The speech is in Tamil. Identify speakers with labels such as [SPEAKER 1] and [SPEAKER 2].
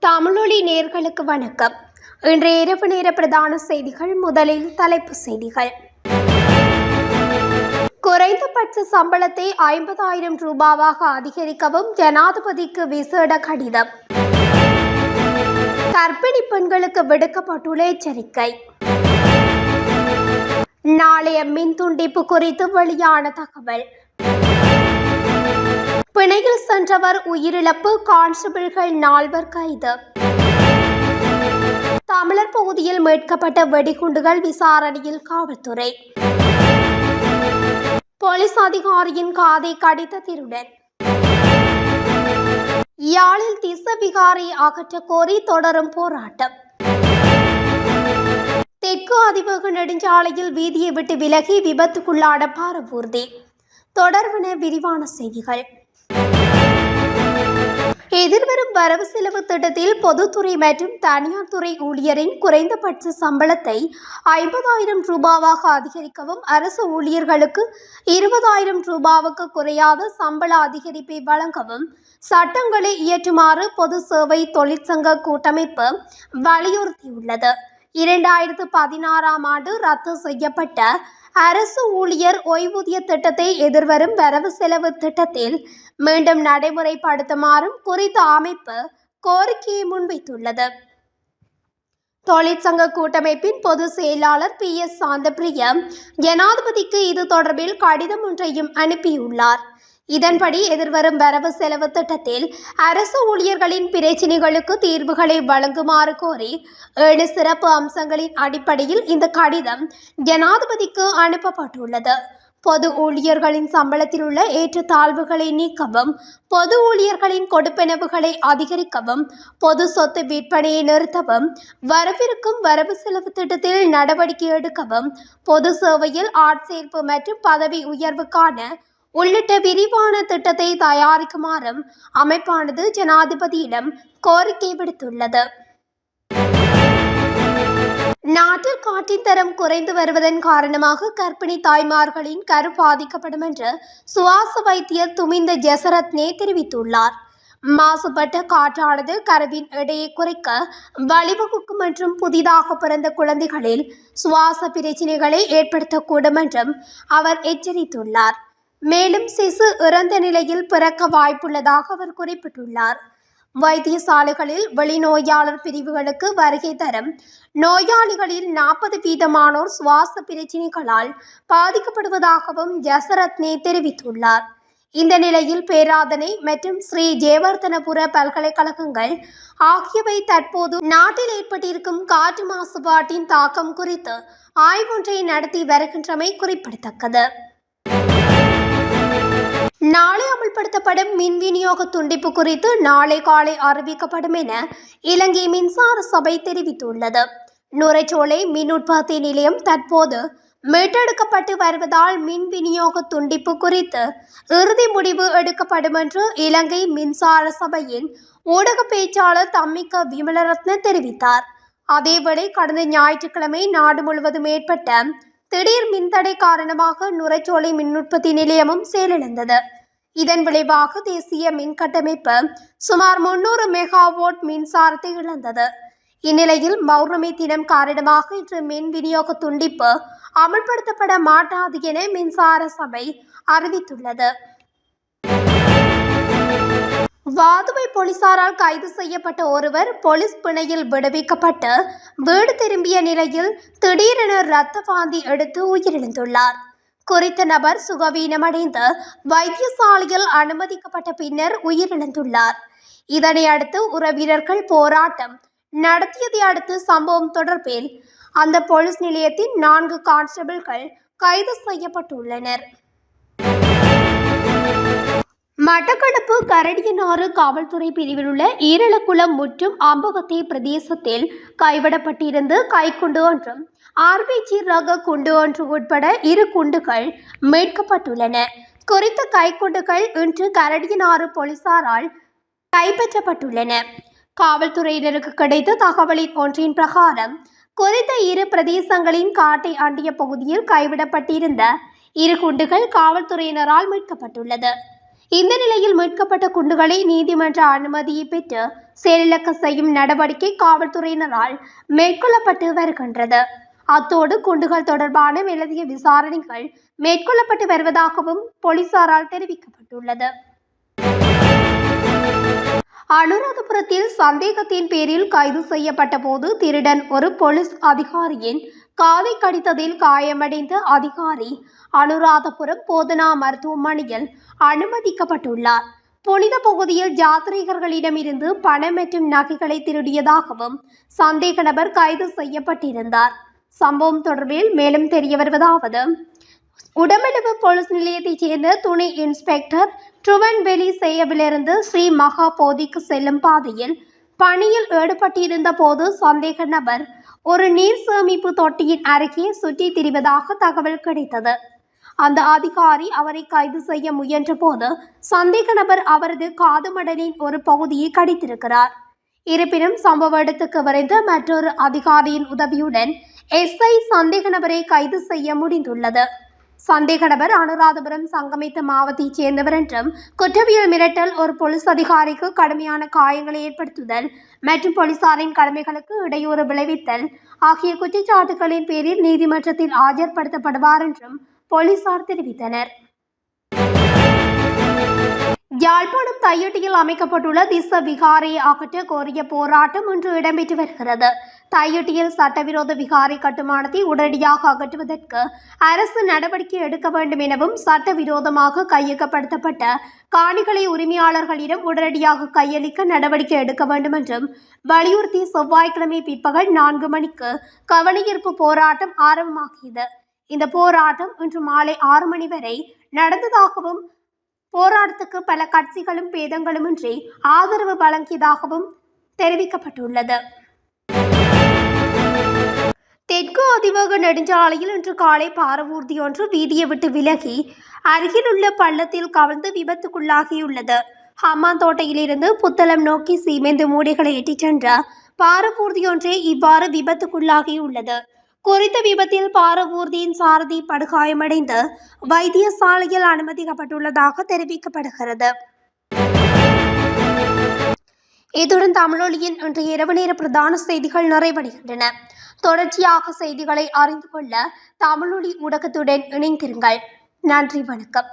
[SPEAKER 1] தமிழொலி நேயர்களுக்கு வணக்கம். இன்றைய இரவு நேர பிரதான செய்திகள். முதலில் தலைப்பு செய்திகள். குறைந்தபட்ச சம்பளத்தை 50,000 ரூபாவாக அதிகரிக்கவும் ஜனாதிபதிக்கு விசேட கடிதம். கர்ப்பிணி பெண்களுக்கு விடுக்கப்பட்டுள்ள எச்சரிக்கை. நாளைய மின் துண்டிப்பு குறித்து வெளியான தகவல். பிணையில் சென்றவர் உயிரிழப்பு, கான்ஸ்டபிள்கள் 4 கைது. தமிழர் பகுதியில் மீட்கப்பட்ட வெடிகுண்டுகள் விசாரணையில் காவல்துறை. போலீஸ் அதிகாரியின் காதை கடித்த திருடன். யாழில் திசவிகாரை அகற்ற கோரி தொடரும் போராட்டம். தெற்கு அதிவேக நெடுஞ்சாலையில் வீதியை விட்டு விலகி விபத்துக்குள்ளான பாரவூர்தி. தொடர்பான விரிவான செய்திகள். எதிர்வரும் வரவு செலவு திட்டத்தில் பொதுத்துறை மற்றும் தனியார் துறை ஊழியரின் குறைந்தபட்ச சம்பளத்தை 50,000 ரூபாவாக அதிகரிக்கவும், அரசு ஊழியர்களுக்கு 20,000 ரூபாவுக்கு குறையாத சம்பள அதிகரிப்பை வழங்கவும் சட்டங்களை இயற்றுமாறு பொது சேவை தொழிற்சங்க கூட்டமைப்பு வலியுறுத்தியுள்ளது. 2016ஆம் ஆண்டு ரத்து செய்யப்பட்ட அரசு ஊழியர் ஓய்வூதிய திட்டத்தை எதிர்வரும் வரவு செலவு திட்டத்தில் மீண்டும் நடைமுறைப்படுத்துமாறும் குறித்த அமைப்பு கோரிக்கையை முன்வைத்துள்ளது. தொழிற்சங்க கூட்டமைப்பின் பொதுச் செயலாளர் PS சாந்தப்பிரிய ஜனாதிபதிக்கு இது தொடர்பில் கடிதம் ஒன்றையும் அனுப்பியுள்ளார். இதன்படி எதிர்வரும் வரவு செலவு திட்டத்தில் அரசு ஊழியர்களின் பிரச்சினைகளுக்கு தீர்வுகளை வழங்குமாறு கோரி 7 சிறப்பு அம்சங்களின் அடிப்படையில் இந்த கடிதம் ஜனாதிபதிக்கு அனுப்பப்பட்டுள்ளது. பொது ஊழியர்களின் சம்பளத்தில் உள்ள ஏற்றத்தாழ்வுகளை நீக்கவும், பொது ஊழியர்களின் கொடுப்பனவுகளை அதிகரிக்கவும், பொது சொத்து விற்பனையை நிறுத்தவும், வரவிருக்கும் வரவு செலவு திட்டத்தில் நடவடிக்கை எடுக்கவும், பொது சேவையில் ஆட்சேர்ப்பு மற்றும் பதவி உயர்வுக்கான உள்ளிட்ட விரிவான திட்டத்தை தயாரிக்குமாறும் அமைப்பானது ஜனாதிபதியிடம் கோரிக்கை விடுத்துள்ளது. நாட்டில் காற்றின் தரம் குறைந்து வருவதன் காரணமாக கர்ப்பிணி தாய்மார்களின் கரு பாதிக்கப்படும் என்று சுவாச வைத்தியர் துமிந்த ஜெசரத்னே தெரிவித்துள்ளார். மாசுபட்ட காற்றானது கருவின் எடையை குறைக்க வழிவகுக்கும் என்றும், புதிதாக பிறந்த குழந்தைகளில் சுவாச பிரச்சினைகளை ஏற்படுத்தக்கூடும் என்றும் அவர் எச்சரித்துள்ளார். மேலும் சிசு இறந்த நிலையில் பிறக்க வாய்ப்புள்ளதாக அவர் குறிப்பிட்டுள்ளார். வைத்தியசாலைகளில் வெளிநோயாளர் பிரிவுகளுக்கு வருகை தரும் நோயாளிகளில் 40% சுவாச பிரச்சினைகளால் பாதிக்கப்படுவதாகவும் ஜெசரத்னே தெரிவித்துள்ளார். இந்த நிலையில் பேராதனை மற்றும் ஸ்ரீ ஜெயவர்தனபுர பல்கலைக்கழகங்கள் ஆகியவை தற்போது நாட்டில் ஏற்பட்டிருக்கும் காற்று மாசுபாட்டின் தாக்கம் குறித்து ஆய்வொன்றை நடத்தி வருகின்றமை குறிப்பிடத்தக்கது. நாளை அமல்படுத்தப்படும் மின் விநியோக துண்டிப்பு குறித்து நாளை காலை அறிவிக்கப்படும் என இலங்கை மின்சார சபை தெரிவித்துள்ளது. நுரைச்சோலை மின் உற்பத்தி நிலையம் தற்போது மீட்டெடுக்கப்பட்டு வருவதால் மின் விநியோக துண்டிப்பு குறித்து இறுதி முடிவு எடுக்கப்படும் என்று இலங்கை மின்சார சபையின் ஊடக பேச்சாளர் தம்மிக்க விமலரத்ன தெரிவித்தார். அதேவேளை கடந்த ஞாயிற்றுக்கிழமை நாடு முழுவதும் ஏற்பட்ட திடீர் மின்தடை காரணமாக நுரைச்சோலை மின் உற்பத்தி நிலையமும் செயலிழந்தது. இதன் விளைவாக தேசிய மின் கட்டமைப்பு சுமார் 300 மெகாவாட் மின்சாரத்தை இழந்தது. இந்நிலையில் பௌர்ணமி தினம் காரணமாக இன்று மின் விநியோக துண்டிப்பு அமல்படுத்தப்பட மாட்டாது என மின்சார சபை அறிவித்துள்ளது. வாதுவை போலீசாரால் கைது செய்யப்பட்ட ஒருவர் போலீஸ் பிணையில் விடுவிக்கப்பட்டு வீடு திரும்பிய நிலையில் திடீரென இரத்த வாந்தி எடுத்து உயிரிழந்துள்ளார். குறித்த நபர் சுகவீனமடைந்து வைத்தியசாலையில் அனுமதிக்கப்பட்ட பின்னர் உயிரிழந்துள்ளார். இதனை அடுத்து உறவினர்கள் போராட்டம் நடத்தியதை அடுத்து சம்பவம் தொடர்பில் அந்த போலீஸ் நிலையத்தின் 4 கான்ஸ்டபிள்கள் கைது செய்யப்பட்டுள்ளனர். மட்டக்களப்பு கரடியனாறு காவல்துறை பிரிவில் உள்ள ஈரலக்குளம் முற்றும் அம்பவத்தை பிரதேசத்தில் கைவிடப்பட்டிருந்து கைக்குண்டு ஒன்றும் RPG ரக குண்டு ஒன்று உட்பட 2 குண்டுகள் மீட்கப்பட்டுள்ளன. குறித்த கைக்குண்டுகள் இன்று கரடியனாறு போலீசாரால் கைப்பற்றப்பட்டுள்ளன. காவல்துறையினருக்கு கிடைத்த தகவலின் ஒன்றின் பிரகாரம் குறித்த 2 பிரதேசங்களின் காட்டை அண்டிய பகுதியில் கைவிடப்பட்டிருந்த 2 குண்டுகள் காவல்துறையினரால் மீட்கப்பட்டுள்ளது. இந்த நிலையில் மீட்கப்பட்ட குண்டுகளை நீதிமன்ற அனுமதியை பெற்று செயலிழக்க செய்யும் நடவடிக்கை காவல்துறையினரால் மேற்கொள்ளப்பட்டு வருகின்றது. அத்தோடு குண்டுகள் தொடர்பான மேலதிக விசாரணைகள் மேற்கொள்ளப்பட்டு வருவதாகவும் போலீசாரால் தெரிவிக்கப்பட்டுள்ளது. அனுராதபுரத்தில் சந்தேகத்தின் பேரில் கைது செய்யப்பட்ட போது திருடன் ஒரு போலீஸ் அதிகாரியின் காதை கடித்ததில் காயமடைந்த அதிகாரி அனுராதபுரம் போதனா மருத்துவமனையில் அனுமதிக்கப்பட்டுள்ளார். புனித பகுதியில் யாத்ரீகர்களிடமிருந்து பணம் மற்றும் நகைகளை திருடியதாகவும் சந்தேக நபர் கைது செய்யப்பட்டிருந்தார். சம்பவம் தொடர்பில் மேலும் தெரிய வருவதாவது, உடமளவு போலீஸ் நிலையத்தைச் சேர்ந்த துணை இன்ஸ்பெக்டர் ட்ருவன்வெளி செய்யவிலிருந்து ஸ்ரீ மகா போதிக்கு செல்லும் பாதையில் பணியில் ஈடுபட்டிருந்த போது சந்தேக நபர் ஒரு நீர் சேமிப்பு தொட்டியின் அருகே சுற்றி திரிவதாக தகவல் கிடைத்தது. அந்த அதிகாரி அவரை கைது செய்ய முயன்ற போது சந்தேக நபர் அவரது காதுமடலின் ஒரு பகுதியை கடித்திருக்கிறார். இருப்பினும் சம்பவ இடத்துக்கு விரைந்த மற்றொரு அதிகாரியின் உதவியுடன் எஸ்ஐ சந்தேக நபரை கைது செய்ய முடிந்துள்ளது. சந்தேக நபர் அனுராதபுரம் சங்கமித்த மாவட்டத்தைச் சேர்ந்தவர் என்றும் குற்றவியல் மிரட்டல், ஒரு போலீஸ் அதிகாரிக்கு கடுமையான காயங்களை ஏற்படுத்துதல் மற்றும் போலீசாரின் கடமைகளுக்கு இடையூறு விளைவித்தல் ஆகிய குற்றச்சாட்டுகளின் பேரில் நீதிமன்றத்தில் ஆஜர்படுத்தப்படுவார் என்றும் போலீசார் தெரிவித்தனர். யாழ்ப்பாணம் தையிட்டியில் அமைக்கப்பட்டுள்ள திஸ்ஸ விகாரையை அகற்ற கோரிய போராட்டம் இன்று இடம்பெற்று வருகிறது. தையிட்டியில் சட்டவிரோத விகாரை கட்டுமானத்தை உடனடியாக அகற்றுவதற்கு அரசு நடவடிக்கை எடுக்க வேண்டும் எனவும் சட்டவிரோதமாக கையகப்படுத்தப்பட்ட காணிகளை உரிமையாளர்களிடம் உடனடியாக கையளிக்க நடவடிக்கை எடுக்க வேண்டும் என்றும் வலியுறுத்தி செவ்வாய்க்கிழமை பிற்பகல் 4 மணிக்கு கவனஈர்ப்பு போராட்டம் ஆரம்பமாகியது. இந்த போராட்டம் இன்று மாலை 6 மணி வரை நடந்ததாகவும் போராட்டத்துக்கு பல கட்சிகளும் பேதங்களுமின்றி ஆதரவு வழங்கியதாகவும் தெரிவிக்கப்பட்டுள்ளது. தெற்கு அதிவேக நெடுஞ்சாலையில் இன்று காலை பாரவூர்தி ஒன்று வீதியை விட்டு விலகி அருகிலுள்ள பள்ளத்தில் கவிழ்ந்து விபத்துக்குள்ளாகியுள்ளது. ஹம்மாந்தோட்டையிலிருந்து புத்தளம் நோக்கி சீமெந்து மூடைகளை ஏற்றிச் சென்ற பாரவூர்தி ஒன்றே இவ்வாறு விபத்துக்குள்ளாகியுள்ளது. குறித்த விபத்தில் பாரவூர்தியின் சாரதி படுகாயமடைந்து வைத்தியசாலையில் அனுமதிக்கப்பட்டுள்ளதாக தெரிவிக்கப்படுகிறது. இத்துடன் தமிழொலியின் இன்றைய இரவு நேர பிரதான செய்திகள் நிறைவடைகின்றன. தொடர்ச்சியாக செய்திகளை அறிந்து கொள்ள தமிழொலி ஊடகத்துடன் இணைந்திருங்கள். நன்றி, வணக்கம்.